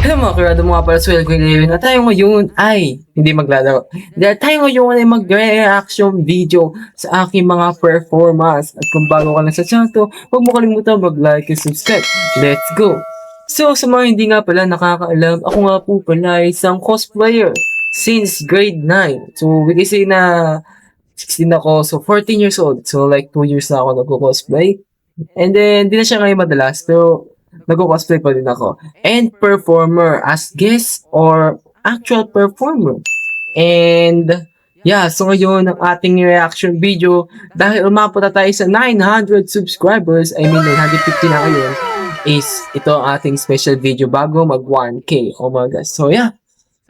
Hello mga kurado mga pala, so welcome ngayon na tayo ngayon ay hindi maglalaro. Dahil tayo ngayon ay mag-reaction video sa aking mga performance. At kung bago ka na sa channel to, huwag mo kalimutan mag-like and subscribe. Let's go! So sa mga hindi nga pala nakakaalam, ako nga po pala ay isang cosplayer since grade 9. So we can say na 16 ako, so 14 years old. So like 2 years na ako nag-cosplay. And then, di na siya ngayon madalas, pero nag-cosplay pa din ako. And performer as guest or actual performer. And yeah, so ngayon ang ating reaction video, dahil umabot na tayo sa 900 subscribers, I mean 950 na ngayon, is ito ang ating special video bago mag 1K. Oh my gosh. So yeah.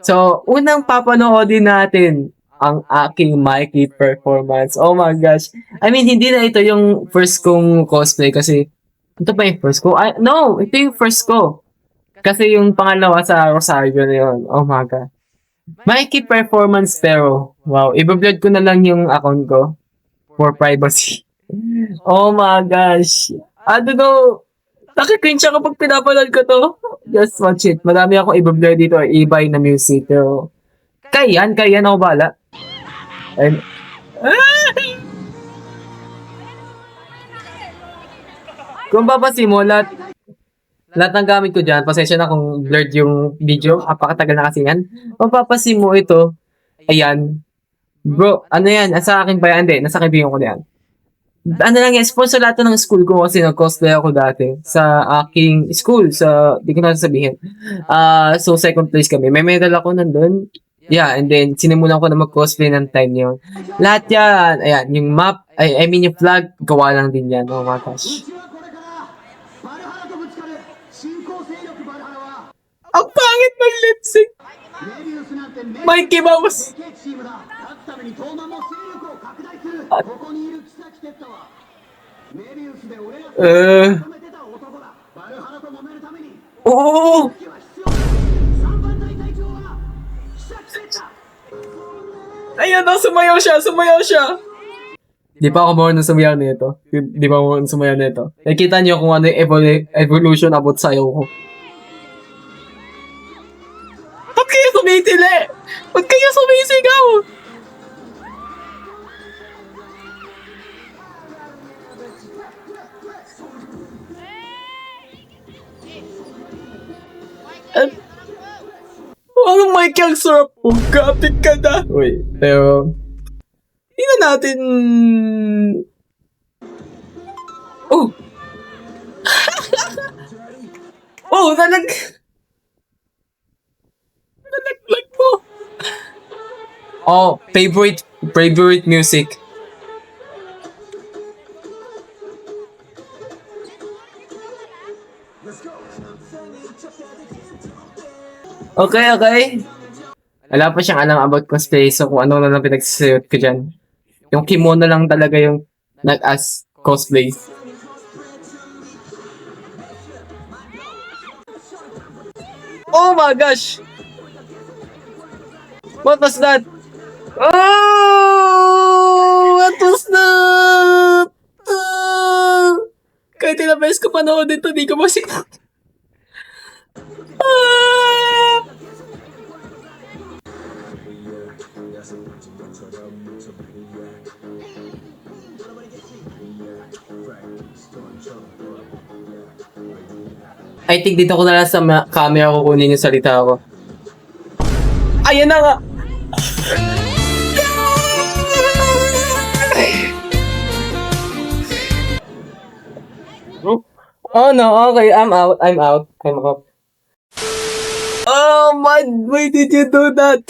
So, unang papanoodin natin ang aking Mikey performance. Oh my gosh. I mean, hindi na ito yung first kong cosplay kasi ito ba yung first ko? No, ito yung first ko. Kasi yung pangalawa sa Rosario na yun. Oh my God. Mikey performance pero, wow, i-upload ko na lang yung account ko for privacy. Oh my gosh. I don't know. Nakikringe ako pag pinapanood ko to. Just watch it. Madami akong i-upload dito or i-buy na music. Pero, kaya yan ako bala. And, kung babasin mo, lahat ng gamit ko dyan, pasensya na kung blurred yung video, apakatagal na kasi yan. Kung papasin mo ito, ayan, bro, ano yan, sa akin ba yan? Hindi, nasa kaibigan ko na yan. Ano lang yan, sponsor lahat ng school ko kasi nag-cosplay ako dati sa aking school, di ko na sasabihin. So, second place kami. May medal ako nandun. Yeah, and then, sinimulan ko na mag-cosplay ng time yun. Lahat yan, ayan, yung map, I mean yung flag, gawa lang din yan. Oh my gosh. Ang pangit ng lip sync! Mikey Mouse! Oo! Ayan o, sumayaw siya! Di pa ako marunong sumayaw nito. Nakikita niyo kung ano yung evolution about sayaw ko. Ba't kayo sumitili? Ba't kayo sumisigaw? Ang mic ang sarap po. Kapit ka na. Uy, pero tingnan natin. Oh! Oh, nalaglag mo. Oh, favorite music. Okay. Wala pa siyang alam about cosplay, so kung ano na lang pinagsasayot ko dyan. Yung kimono lang talaga yung nag-as cosplay. Oh my gosh! What was that? Oh! What was that? Kahit ilang beses ko panood dito, di ko masinap. I think dito ko na lang sa camera kukunin yung salita ko. Ayan na nga! Oh no, okay, I'm out. Oh man, why did you do that?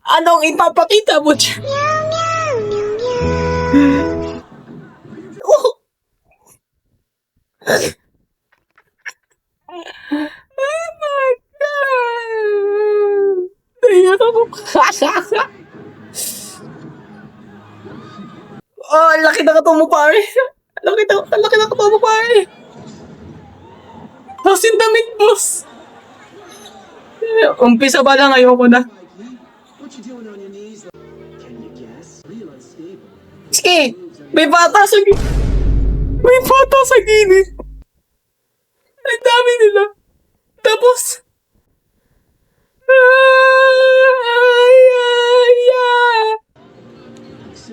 Anong ipapakita mo dyan? Oh. Oh my God! Naiyak ako. Oh, ang laki na ka mo pare. Ang laki na ka mo pare. Hasin damit, boss. Umpisa ba lang, ayoko na. Sige, may bata sa gilid. Ang dami nila. Tapos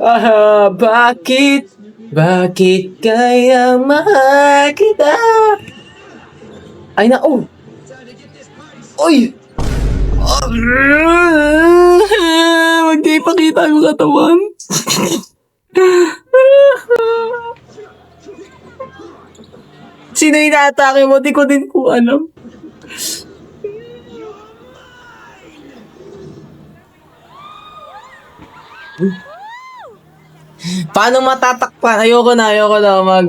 Bakit? Bakit kaya mahal kita? Ay na, oh! Oy! Huwag kayo ipakita yung katawan. Sino inaatake mo? Di ko din po alam. Paano matatakpan? Ayoko na mag...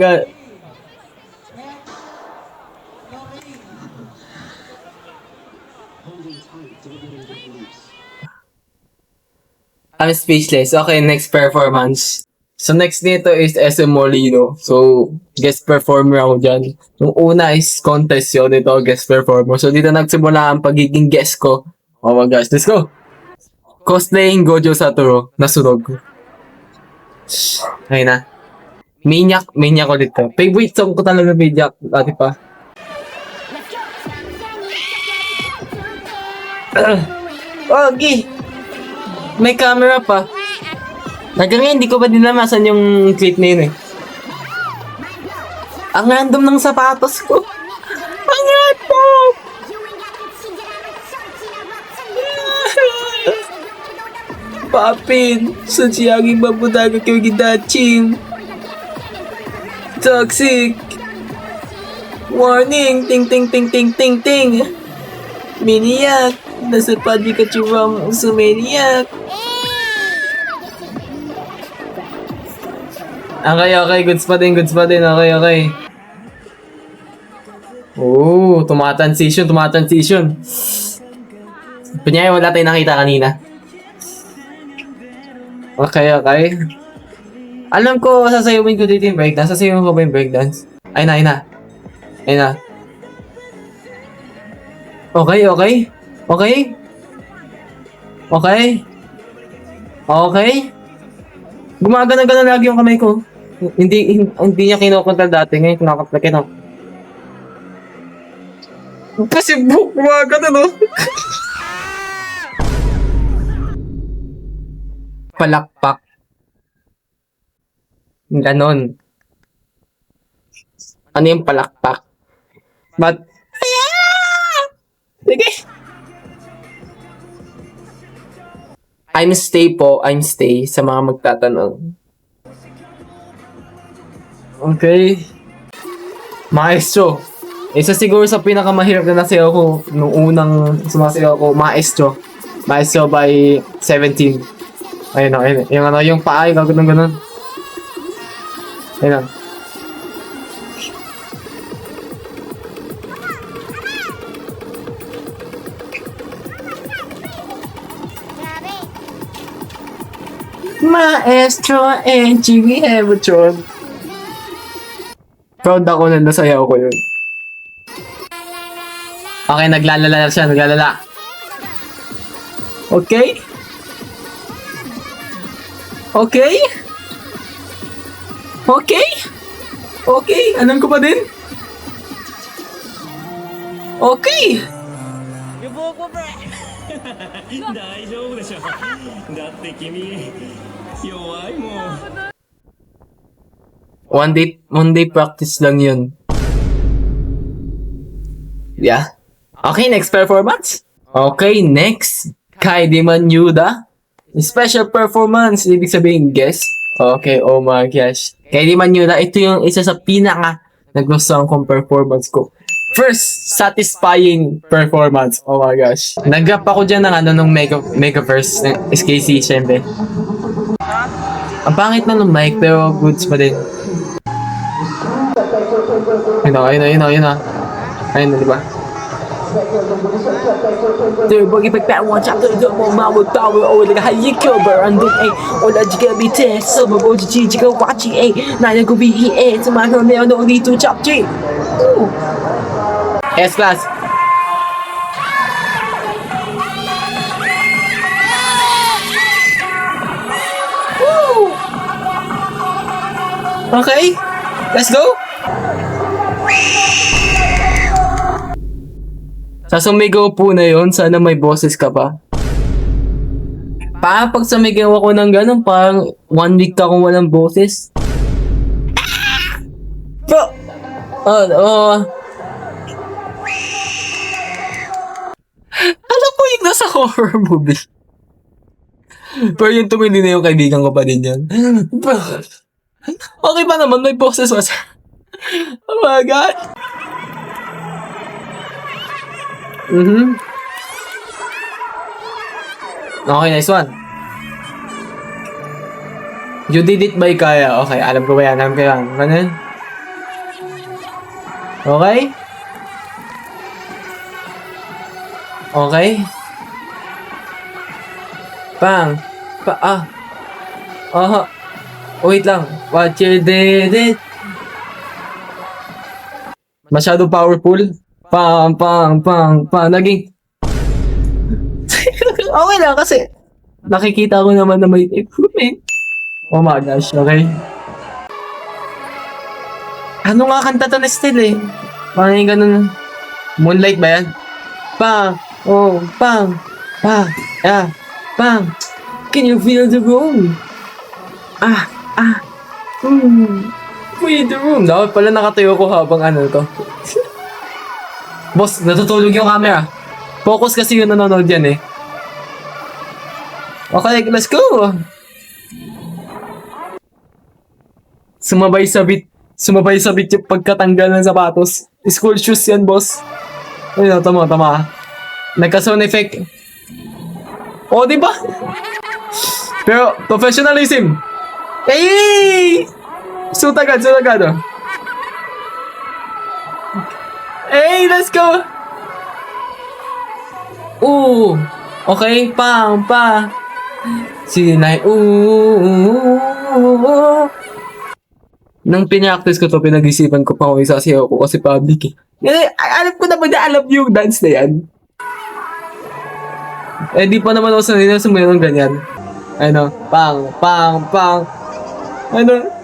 I'm speechless. Okay, next performance. So next nito is SM Molino. So, guest performer ako dyan. Yung una is contest yun. Ito, guest performer. So, dito nagsimula ang pagiging guest ko. Oh my gosh, let's go! Cosplaying Gojo Satoru. Nasunog. Ayun na. Maniac ko dito. Favorite song ko talaga Maniac. Dati pa. Okay. May camera pa. Hanggang ngayon, hindi ko pa dinamasan yung clip na yun eh. Ang random ng sapatos ko. Ang random! Papin, sadyang mabudaga kayo gidachim. Toxic. Warning, ting ting ting ting ting ting. Maniac, nasa padi ka churam sa maniac. Okay, goods pa din, okay. Oh, tumatransition. Kunyari, wala tayong nakita kanina. Okay. Alam ko, sasayawin ko dito yung breakdance. Sasayawin ko ba yung breakdance? Ayun na. Okay. Gumagana lagi yung kamay ko. Hindi niya kinokontrol dati. Ngayon kinakontrol ko. Kasi gumagana, no? Palakpak. Ganon. Ano yung palakpak? But, sige. I'm stay sa mga magtatanong. Okay. Maestro. Isa siguro sa pinakamahirap na nasayaw ko nung unang sumasayaw ko, Maestro. Maestro by 17. Ayun. Yung paa, yung ganun. Ayun. Maestro and Jimmy Hamilton. Proud ako na nasayaw ko yun. Okay, naglalala siya. Okay, alam ko pa din. Okay. 大丈夫でしょ。だって君弱いもん。One day practice lang yun. Yeah. Okay, next performance. Okay, next. Kaidi Manyuda. Special performance. Ibig sabihin, guest. Okay, oh my gosh. Kaidi Manyuda, ito yung isa sa pinaka nagustuhan kong performance ko. First, satisfying performance. Oh my gosh. Nag-grab ako dyan ng nung Megaverse ng SKC, syempre. Ang pangit na ng mic, pero goods pa din. Ayun na, diba? Bagi pagpawang chapter doon mo mawag-tawa o nagahalik ko barandong ay wala jiga bites so maboji jiga watching ay nanagubihi eh sumano na yun dito chapter. S-Class. Woo! Okay, let's go. Sa sumigaw po na yon, sana may boses ka pa. Pag sumigaw ako ng ganun, parang 1 week akong walang boses. Bro! Alam ko yung nasa horror movie. Pero yung tumindi na yung kaibigan ko pa din yan. Bro! Okay pa naman, may boses was. Oh my God! Okay, nice one. You did it by Kaya. Okay, alam ko ba yan? Alam ko yan. Ganun. Okay? Okay? Pang. Wait lang. What you did it? Masyado powerful. Pang. Naging. Okay lang kasi nakikita ko naman na may improvement. Oh my gosh, okay. Ano nga kanta to na still eh? Parang yung ganun. Moonlight ba yan? Pang. Pang. Can you feel the room? Feel the room. Dapat pala nakatayo ko habang ano ko. Boss, natutulog yung camera. Focus kasi yung nanonood yan eh. Okay, let's go! Sumabay sa beat yung pagkatanggal ng sapatos. School shoes yan, boss. Ayun, tama. Nagka-sound effect. O, diba? Pero, professionalism. Hey! Suit agad. Hey, let's go! Ooh! Okay, pa. Sinay, Nang pinaktis ko to, pinag-isipan ko pa kung isasayaw ko kasi public eh. Alam ko naman na alam yung dance na yan. Eh, di pa naman ako sanay na sumayaw ng ganyan. Ano, pang. Ano?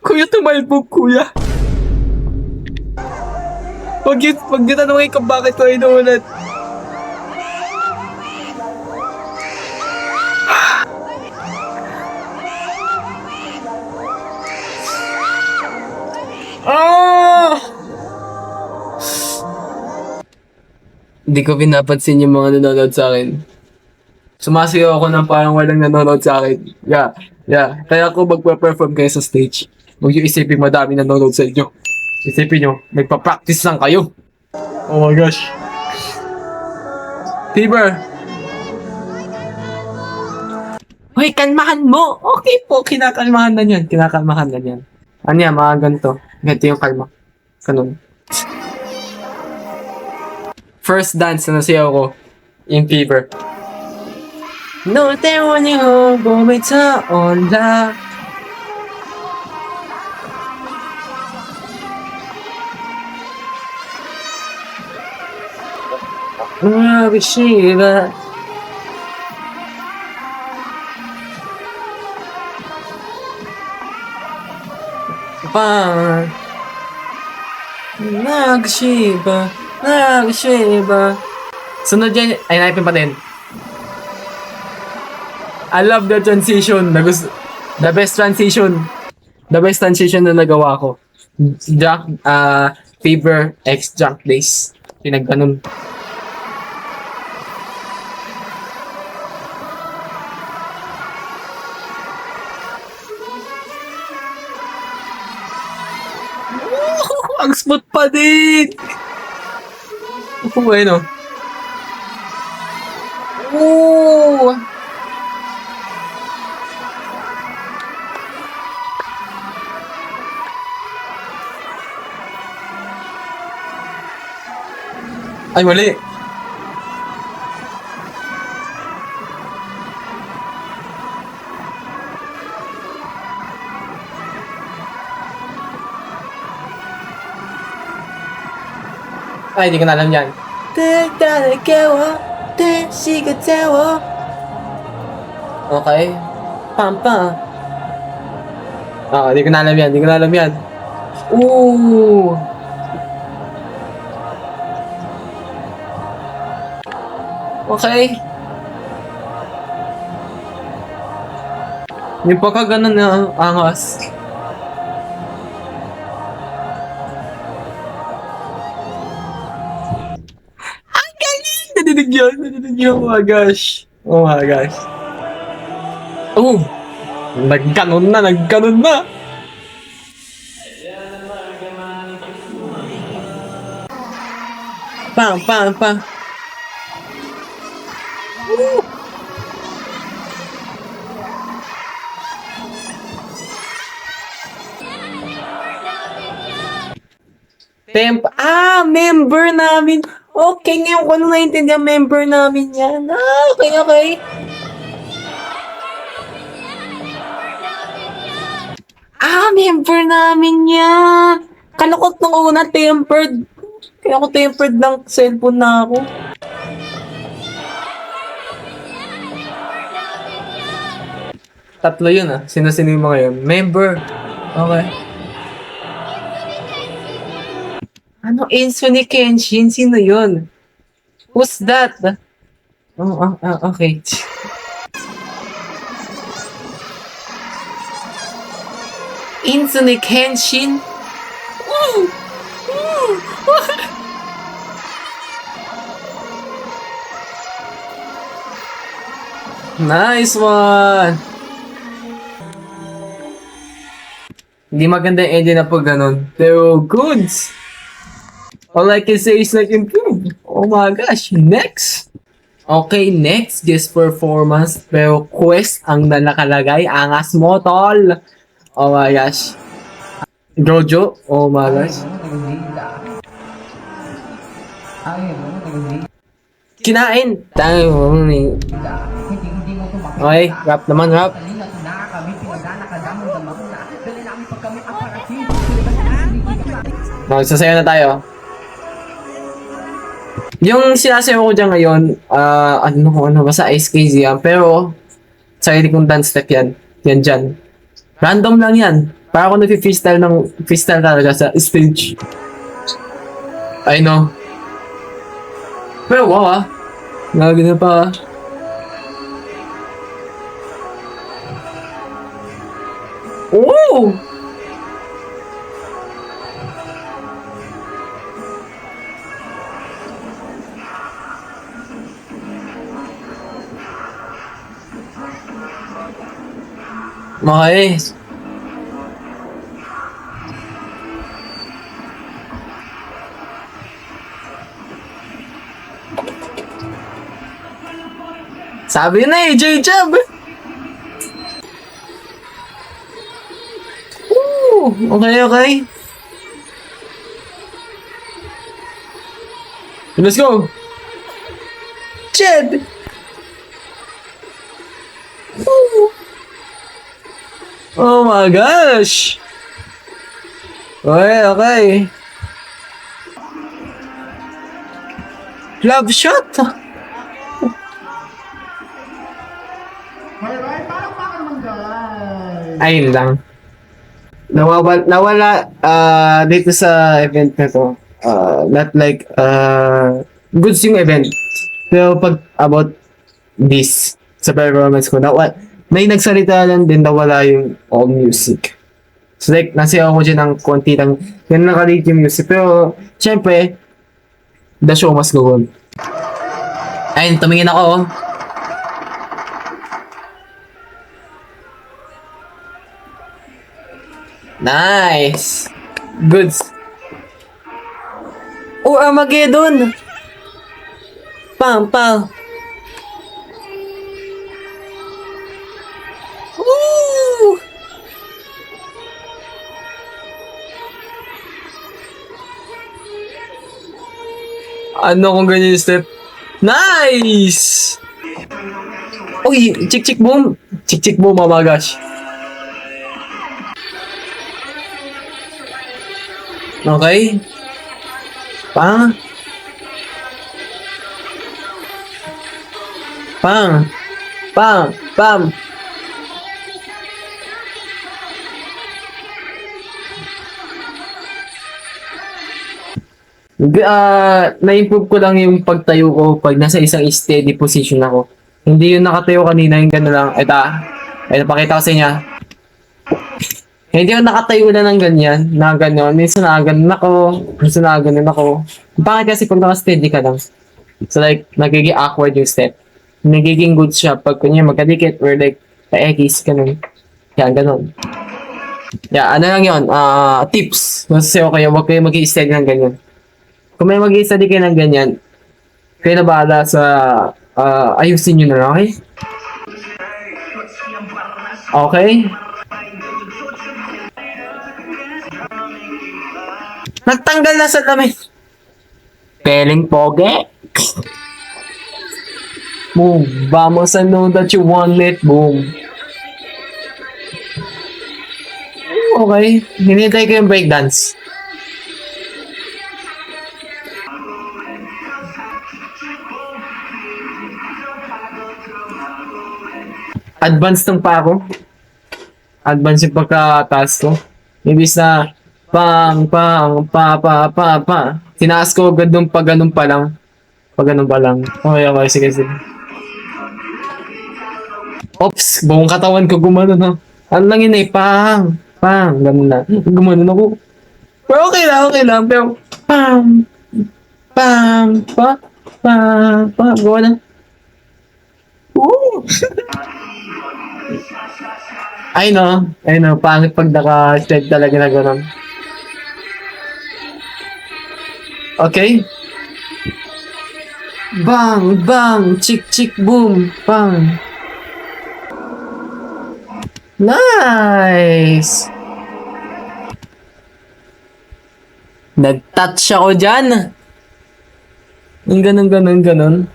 Kuya, tumalbog, kuya. Pag tanongin ka bakit ko inuulit. Hindi ko pinapansin yung mga nanonood sa akin. Sumasayaw ako ng parang walang nanonood sa akin. Yeah. Kaya ako magpa-perform kayo sa stage. Huwag yung isipin madami nanonood sa inyo. Isipin nyo, nagpa-practice lang kayo. Oh my gosh. Fever. Hoy, kalmahan mo. Okay po, kinakalmahan na yan. Ano yan, mga ganito. Ganito yung kalma. Ganun. First dance na nasiyaw ko, yung Fever. No, te want you, bumita on la. Shiva. Pa. Nag-shiva. Sunod yan, ay naipin pa din. I love the transition. The best transition na nagawa ko. Fever X Junk Days. Pinagganon. Ang smooth pa din! Bueno. Ay, mali. Ay, hindi ko na alam yan. Okay. Pam. Di ko na alam yan. Di ko na alam yan. Ooh. Okay. Yung pagka ganun na angas. Ang galing! Nadidig yun. Nadidig yun. Oh my gosh. Oh my gosh. Oh! Nagganon na. Nagganon na. Pang, pang, pang. Member namin. Okay, ngayon ko nung naintindihan, member namin yan. Okay, okay. Member namin yan. Kalukot nung una, tempered. Kaya ako tempered ng cellphone na ako. Tatlo yun Sino-sino yung mga yun? Member. Okay. Ano, Insuni Kenshin? Sino yun? Who's that? Okay. Insuni Kenshin? Woo! Woo! Nice one! Hindi maganda yung ending na pag ganun. Pero goods! All I can say is like improve. Oh my gosh, next. Okay, next guest performance. Pero quest ang nakalagay. Angas mo, tol. Oh my gosh. Jojo. Oh my gosh. Kinain. Tayo. Okay, rap naman, rap. Magsasayaw na tayo. Yung sinasayaw ko dyan ngayon, basta Ice Crazy yan. Pero, sarili kong dance step yan. Yan dyan. Random lang yan. Para ako freestyle talaga sa stage. I know. Pero wow Lagi na pa Oh! Okay. Sabi na J-Jab. Okay. Let's go. Jed. Oh my gosh. Okay. Love shot. Ayun lang. Nawala dito sa event na to. Not like goods yung event. Pero pag about this sa performance ko, may nagsalita lang din nawala yung all music. So like, nasa ako dyan ng konti lang, yan nakalate yung music. Pero, syempre, the show must go on. Ayun, tumingin ako. Nice! Goods. Oh, Armageddon! Pam! Woo! Ano kung ganyan yung step? Nice! Uy, chick boom! Chick boom, oh my gosh. Okay. Pang. Na-improve ko lang yung pagtayo ko pag nasa isang steady position ako. Hindi yung nakatayo kanina, yung gano'n lang. Ito, pakita ko sa inyo. Hindi ako nakatayo na ng ganyan, na gano'n. Minsan nakaganon ako, minsan nakaganon ako. Bakit kasi pag naka-steady ka lang? So like, nagiging awkward yung step. Nagiging good siya pag kunya magkadikit or like, pa-egis, ganun. Yan, ganun. Yeah, ano lang yun, tips. Kasi okay, huwag kayo mag-i-steady ng ganyan. Kung may mag-i-study kayo ng ganyan, kayo na bahala sa ayusin nyo na lang, okay? Okay? Nagtanggal na sa dami. Peling poge. Boom. Vamos, I know that you want it. Boom. Okay. Hinintay ko yung breakdance. Advance ng pa ako. Advance yung pagka-task ko. Ibig na pang, pa. Tinaas ko agad nung pag ganun pa lang. Pag ganun pa lang. Okay, sige. Oops, buong katawan ko gumanon ha. Ano lang yun eh, pang, ganun na. Gumanon ako. Pero okay lang. Pero, gawa na. Woo! I know, pangit pag naka-stead talaga na gano'n. Okay? Bang, chick, boom, bang. Nice! Nag-touch ako dyan. Yung ganun.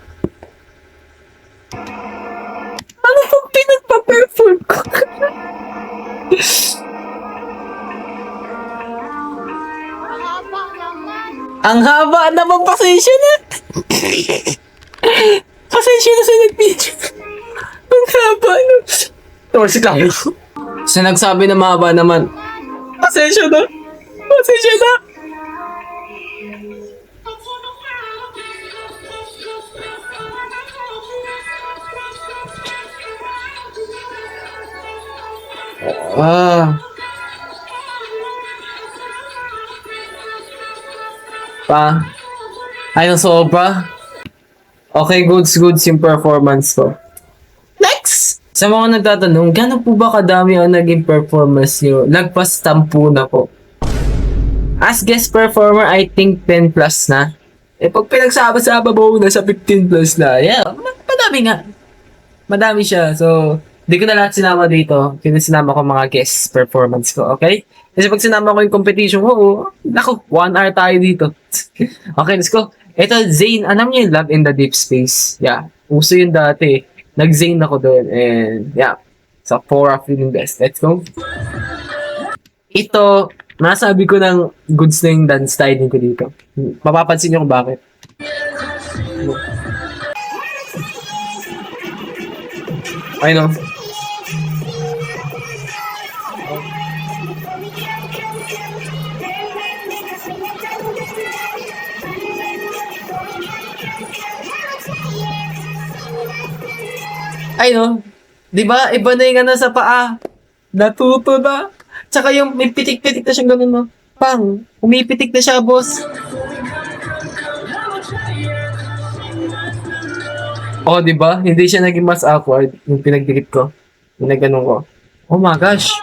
Ano pong pinagpa-perform ko? Ang haba naman, pasensya na. Pasensya na sa nag-video. Ang haba na. Torsi lang. Sa nagsabi na mahaba naman. Pasensya na. Ayun, sobra. Okay, goods yung performance ko. Next! Sa mga nagtatanong, gano'n po ba kadami ang naging performance nyo? Lagpas 10 na po. As guest performer, I think 10 plus na. Pag pinagsama-sama mo, nasa 15 plus na. Yeah, madami nga. Madami siya. So, di ko na lahat sinama dito. Sinama ko mga guest performance ko, okay? Kasi pag sinama ko yung competition ko, naku, 1 hour tayo dito. Okay, let's go. Ito, Zane. Alam niyo yung Love in the Deep Space? Yeah. Uso yun dati. Nag-Zane ako doon. And, yeah. Sa 4 feeling best. Let's go. Ito, nasabi ko ng goods na yung dance styling ko dito. Mapapansin niyo kung bakit. I know. Ay no, di ba? Iba na yung ano sa paa. Natuto na. Tsaka yung may pitik-pitik na siyang ganun no. Pang, umipitik na siya, boss. Oh, di ba? Hindi siya naging mas awkward yung pinagdikit ko. Yung nagganong ko. Oh my gosh.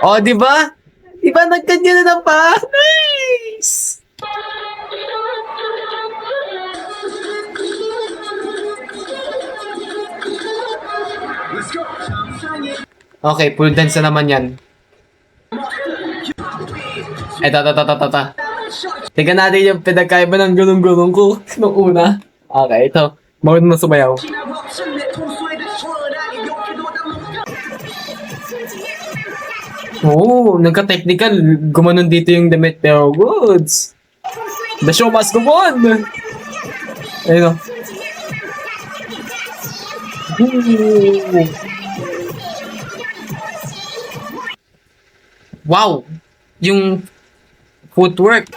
Oh, di ba? Di ba nagkanya na ng paa? Nice! Okay, full dance na naman yan. Eto. Tingnan natin yung pinagkaiba ng gulong-gulong ko nung una. Okay, ito. Marunong na sumayaw. Oh, nagka-technical. Gumanon dito yung damit pero goods. The show must go on. Ayun o. Wow! Yung Footwork.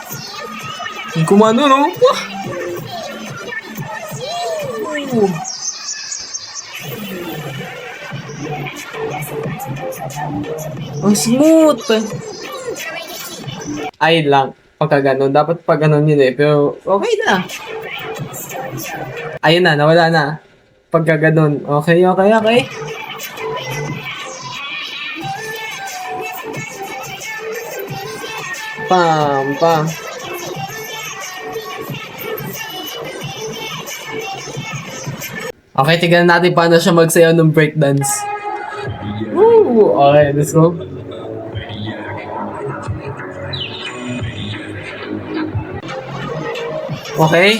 Kumano, no? Ooh. Ang smooth. Ay lang. Pagka ganun. Dapat pag ganun yun eh. Pero okay na. Ayun na. Nawala na. Pagka ganun. Okay, okay, okay. Pam, pam. Okay, tignan natin paano siya magsayaw ng breakdance. Woo! Okay, let's go. Okay.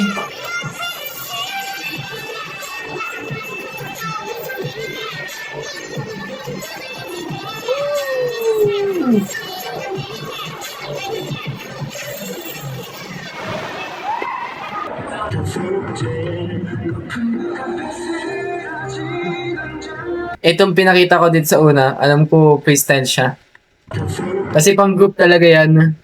Itong pinakita ko dito sa una, alam ko freestyle siya. Kasi pang group talaga yan.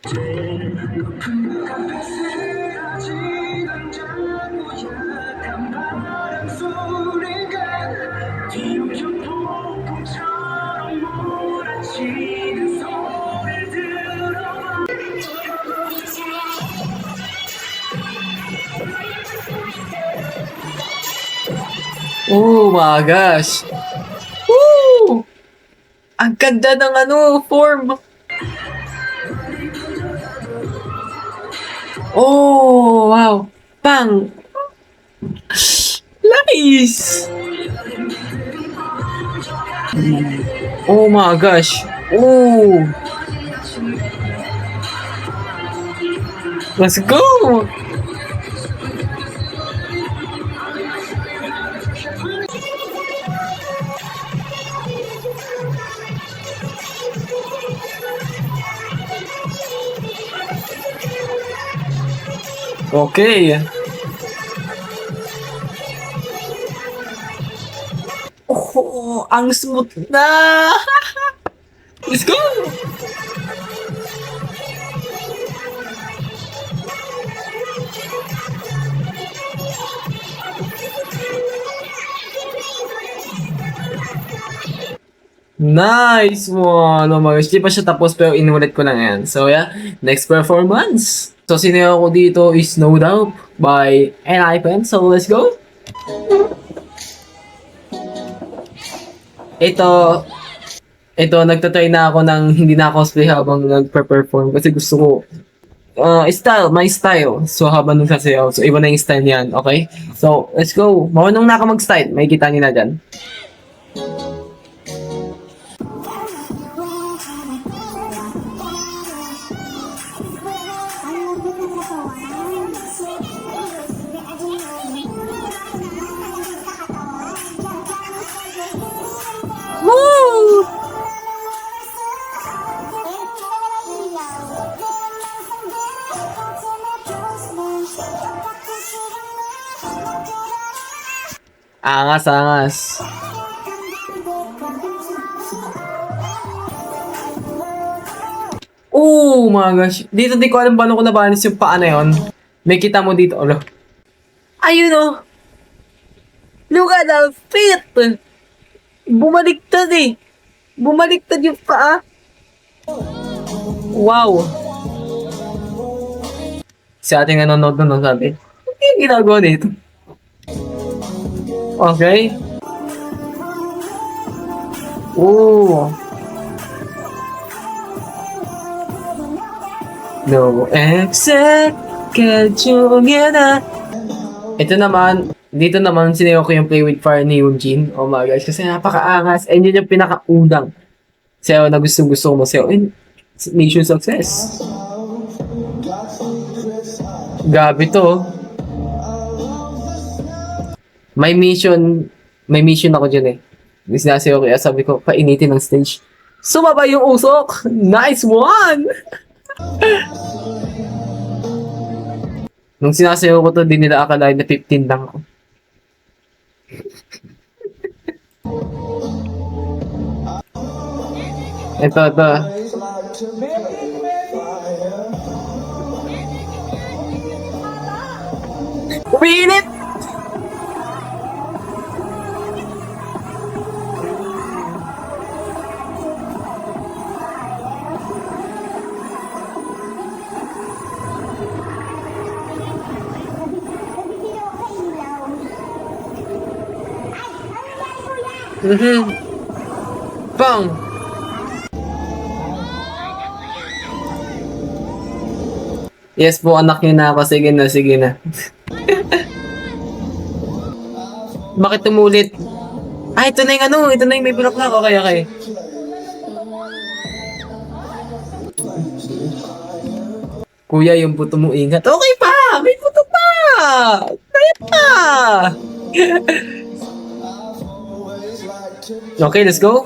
Oh my gosh. Woo! Ang ganda ng form. Oh, wow. Pang. Nice. Oh my gosh. Oh. Let's go. Okay. Oh, ang smooth na. Let's go. Nice one! Oh my gosh, di pa siya tapos pero inulit ko lang yan. So yeah, next performance. So sinayaw ko dito is No Doubt by N.I.P.E.N. So let's go! Ito, nagtatry na ako ng hindi na cosplay habang nagpe-perform kasi gusto ko my style. So habang nagsasayaw, so iba na yung style niyan, okay? So let's go! Marunong na ako mag-style, may kita niyo na dyan. Woo! Angas, angas. Oh my gosh. Dito di ko alam paano ko nabanis yung paa na yun. May kita mo dito. Alo. Ayun oh. Look at the fit. Bumaliktad eh. Bumaliktad yung paa. Wow. Si ating nanonood nun sabi, ano yung ginagawa dito? Okay. Oh. No except na. Ito naman, dito naman sinayaw ko yung Play With Fire ni Eugene. Oh my gosh, kasi napakaangas. And yun yung pinakaunang sayaw na gusto ko masayaw. And mission success. Gabi to. May mission ako dyan eh. Sinasayaw ko, kaya sabi ko, painitin ng stage. Sumaba yung usok! Nice one! Nung sinasayaw ko to, di nila akalain na 15 lang ako. Ito. Umiinit! Mhm. Bang! Yes po, anak niyo na ako. Sige na, sige na. Bakit tumulit? Ah, ito na yung ano. Ito na yung may bulaklak. Okay, okay. Kuya, yung puto mo ingat. Okay pa! May puto pa! Kaya pa! Okay, let's go.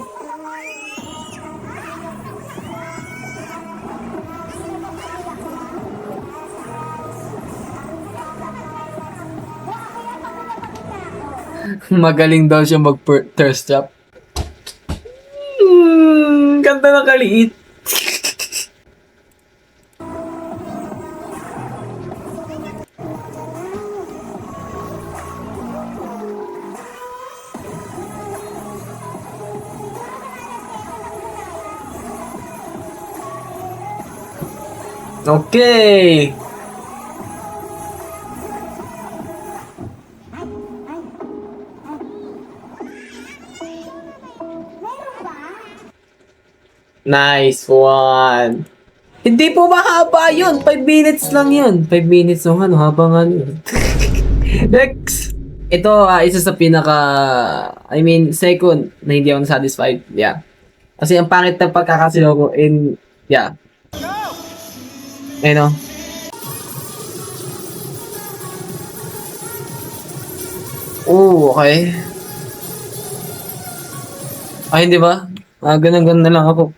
Magaling daw siya mag-thirst trap. Ganda ng kaliit. Okay. Nice one. Hindi po mahaba yun. 5 minutes lang yun. 5 minutes yung ano, habang ano. Next. Ito, isa sa pinaka, second na hindi ako satisfied. Yeah. Kasi ang pangit ng pagkakasilo ko in, yeah. Ayun o. Oh, okay. Ay, hindi ba? Ganun na lang ako.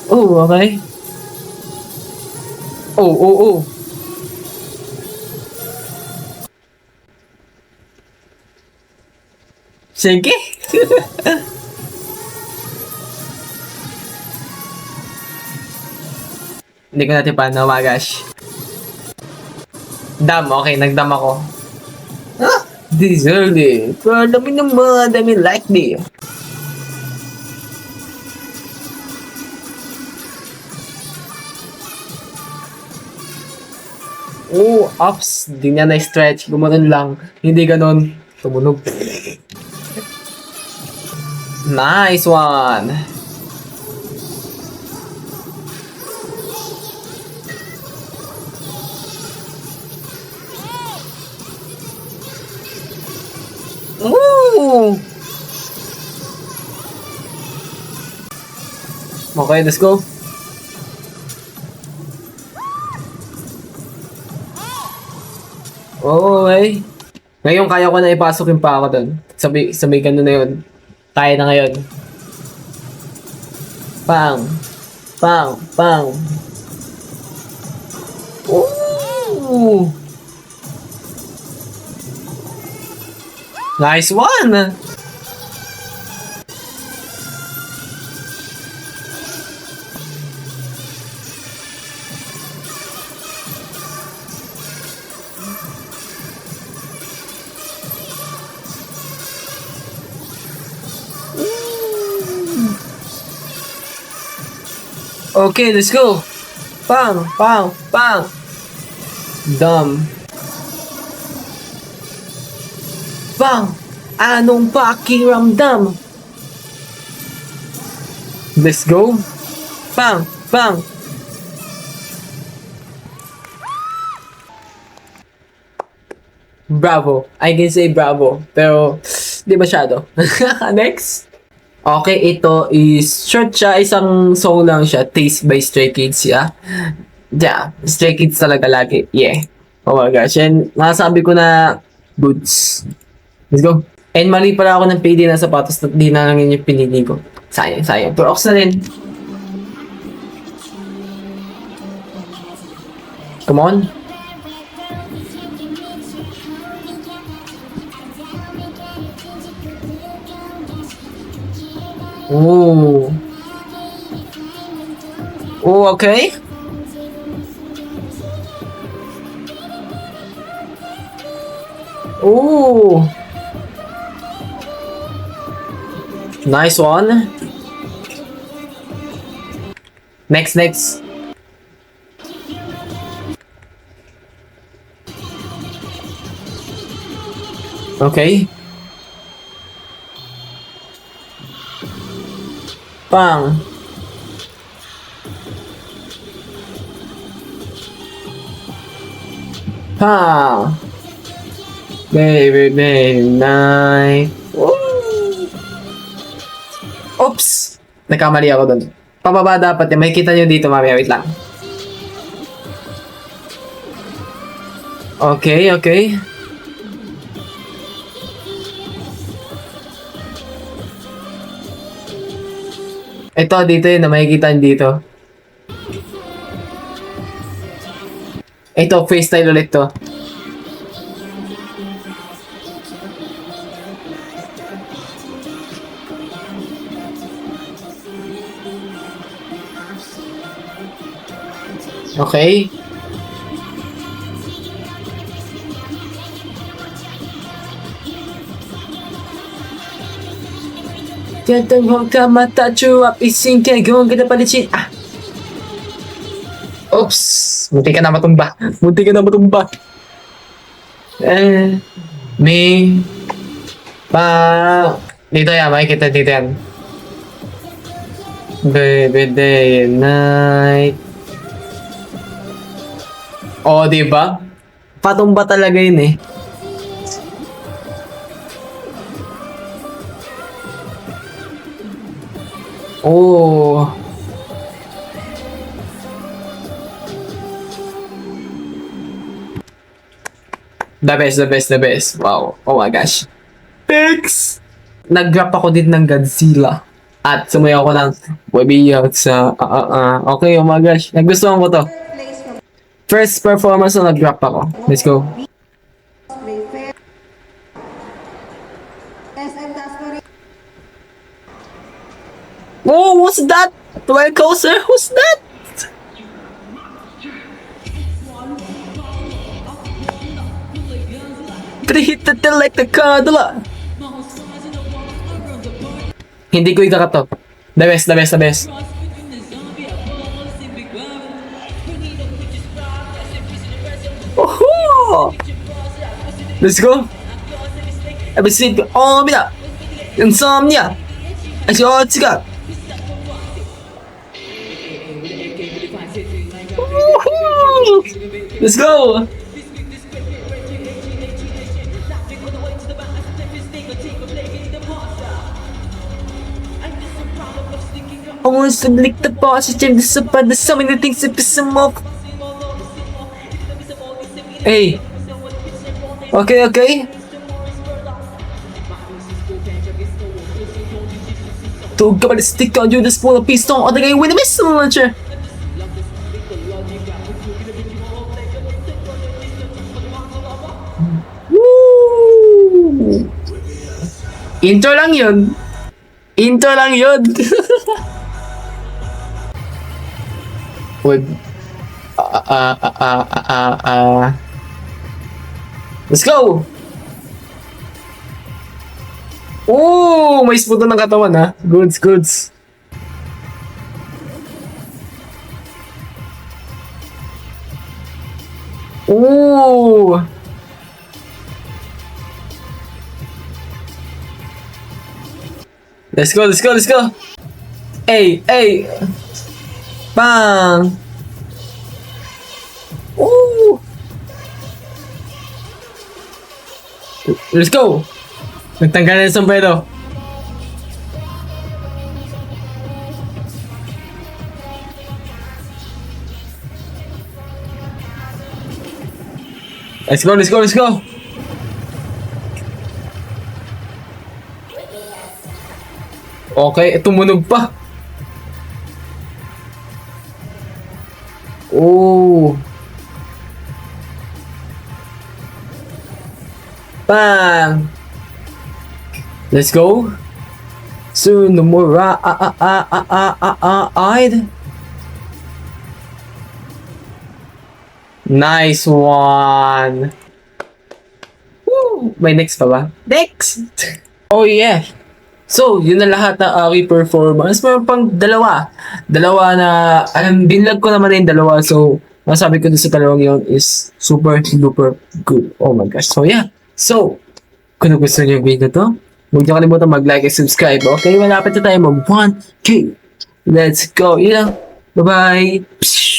Oh, okay. Oh. Sige. Hindi ko natin pa na magash. Dam, okay, nagdam ako. Ah, deserve. Pero dami naman, dami like me. Oh, ups. Di niya na-stretch. Gumanon lang. Hindi ganon. Tumunog. Nice one. Ooh. Okay, let's go. Okay. Ngayon, kaya ko na ipasok yung pa ako doon. Sabi ganun na yun. Kaya na ngayon. Pang. Ooh. Nice one! Okay, let's go. Pang. Dumb. Pang. Anong pakiramdam? Let's go. Pang. Bravo. I can say bravo. Pero, di masyado. Next. Okay, ito is short siya, isang song lang siya, Taste by Stray Kids, yeah. Yeah, Stray Kids talaga lagi, yeah. Oh my gosh, and nasabi ko na goods. Let's go. And mali pala ako ng pili ng sapatos na di na lang yun yung pinili ko. Sayang. Pero ox na rin. Come on. Oh. Oh, okay. Ooh. Nice one. Next. Okay. Bang. Ha. Baby, night. Oops! Nagkamali ako doon. Pababa dapat. May kita nyo dito, mamaya. Wait lang. Okay. Ito, dito yun. Makikita nyo dito. Ito, freestyle ulit to. Okay. Gantong huwag ka matachuap ising kaya gawang ka na palitsin. Ah! Oops! Munti ka na matumba. May... Dito yan, makikita dito yan. Baby, day and night. Oh, diba? Patumba talaga yun eh. Oh. The best. Wow. Oh my gosh. Thanks! Nag-drop ako din ng Godzilla. At sumayaw ko ng Baby sa Okay, oh my gosh. Nagustuhan ko to. First performance na nag-drop ako. Let's go. Oh, what's that? Dwell Coaster? Who's that? Treat it like the cuddler. Hindi ko ikakato. The best. Oh! Let's go. Ever see oh, mira. Insomnia. As you all got. Let's go. I want to lick the boss, change the super, there's so many things to piss him off. Hey. Okay. Don't go by the stick on you, the smaller piston, or the guy with a missile launcher. Woo! Intro lang yun. Wag. Let's go! Oh, may spot ng katawan ha. Goods. Oh. Let's go. Hey. Bang. Oh. Let's go. Nagtanggal na yung sombrero. Let's go. Okay, tumunog pa. Oh. Bang. Let's go. Soon no more I'd. Nice one. Woo. May next pa ba? Next! Oh yeah! So, yun na lahat ng aking performance. Meron pang dalawa. Dalawa na, binlog ko naman na yung dalawa. So, masabi ko dun sa dalawang yun is super duper good. Oh my gosh. So, yeah. So, kung gusto niyo yung video to, huwag niyo kalimutan mag-like and subscribe. Okay, malapit na tayo mag 1K. Let's go. Bye-bye.